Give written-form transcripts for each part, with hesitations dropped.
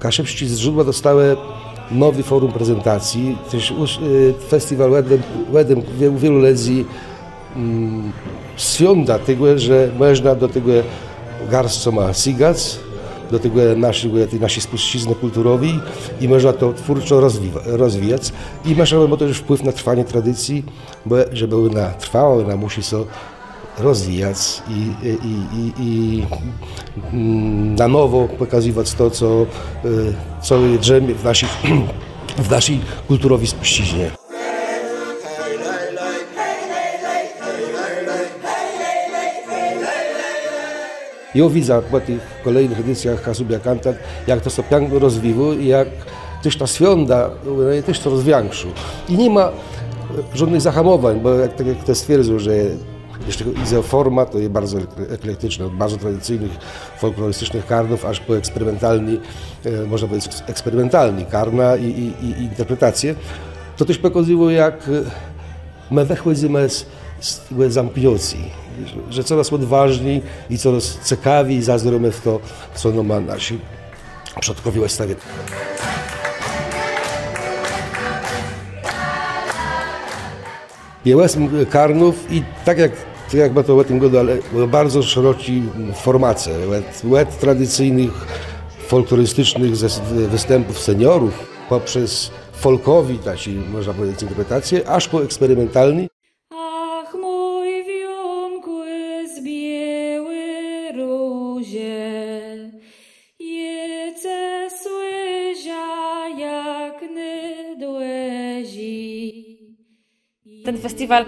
Kaszebści z Źródła dostały nowy forum prezentacji. Też festiwal wedem wielu lezi swiąda tego, że można do tego garstcoma sigać, do tego naszej spuścizny kulturowej i można to twórczo rozwijać. I można też wpływ na trwanie tradycji, bo żeby ona trwała, ona musi się rozwijać i na nowo pokazywać to, co drzemie w naszej kulturowej spuściźnie. Ja widzę po tych kolejnych edycjach Kasubia Kantat, jak to się pięknie rozwijało i jak też ta świąta też to rozwiększył. I nie ma żadnych zahamowań, bo tak jak to stwierdził, że jeszcze i forma to jest bardzo eklektyczna, od bardzo tradycyjnych, folklorystycznych karnów, aż po eksperymentalni, można powiedzieć eksperymentalni karna i interpretacje. To też pokazywało, jak my wychodzimy z zamknięci, że coraz odważniej i coraz ciekawiej zazremy w to, co ma nasi przodkowie stawiać. Jest karnów i tak jak ma to w tym roku, ale bardzo szeroki formacja, ład tradycyjnych, folklorystycznych występów seniorów, poprzez folkowi, można powiedzieć, interpretację, aż po eksperymentalny. Ach, mój wionkły z biały rózie, jece słyzia jak nydłezi. Ten festiwal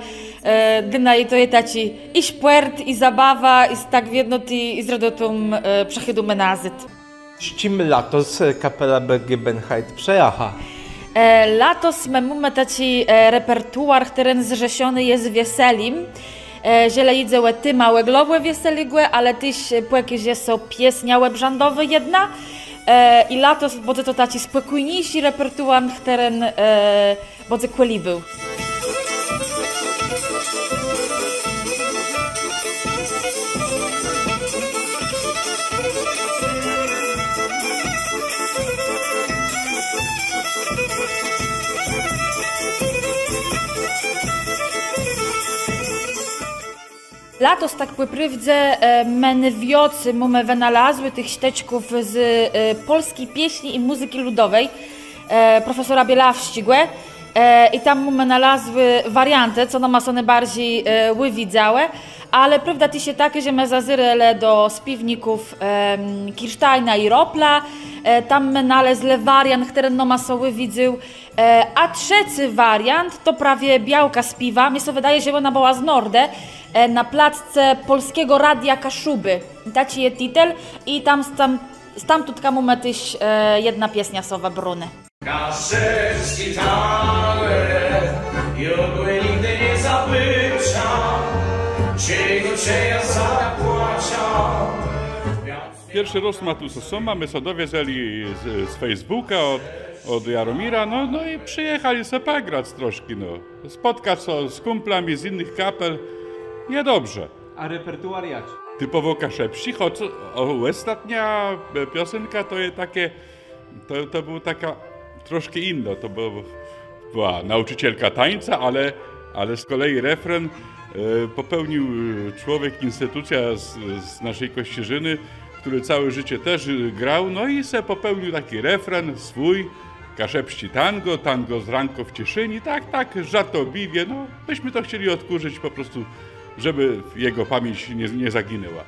dyna i to je taci i szpert, i zabawa, i tak w jedno i z rodotum przechydu menazyt. Ścimy latos kapela Bergebenheit przejacha. Latos mamy taci repertuar, który zrzeszony jest wieselim. Ziele idzie ty małe glowe wieseligłe, ale tyś po jakieś są piesniałe brzandowe jedna. I latos będzie to taci spokojniejszy repertuar, który będzie kłeli był. Latos tak poprywdze meny wiocy mamy wynalazły tych ścieczków z polskiej pieśni i muzyki ludowej profesora Bielawścigłe i tam mamy nalazły warianty, co ma są najbardziej ływidziałe, ale prawda ty się takie, że my zazyrele do spiwników Kirsteina i Ropla, tam my nalezle wariant, który ma są ływidził, a trzeci wariant to prawie białka z piwa, mi się wydaje, że ona była z Nordę, na placce Polskiego Radia Kaszuby. Daci je titel i stamtąd mamy też jedna piesnia sowa Bruny. Kaszewski taler, jodły nigdy nie zabycza, czego ja zapłaciał. Pierwszy raz ma tu sosoma, my sobie dowiezli z Facebooka od Jaromira, no i przyjechali se pograć troszkę, no. Spotkać się z kumplami z innych kapel. Niedobrze. A repertuar jak? Typowo kaszepsi, choć ostatnia piosenka to jest takie, to był taka troszkę inna, to była nauczycielka tańca, ale z kolei refren popełnił człowiek, instytucja z naszej Kościerzyny, który całe życie też grał, no i se popełnił taki refren swój, Kaszepści tango z ranko w Cieszyni, tak, żartobliwie, no myśmy to chcieli odkurzyć po prostu, żeby jego pamięć nie zaginęła.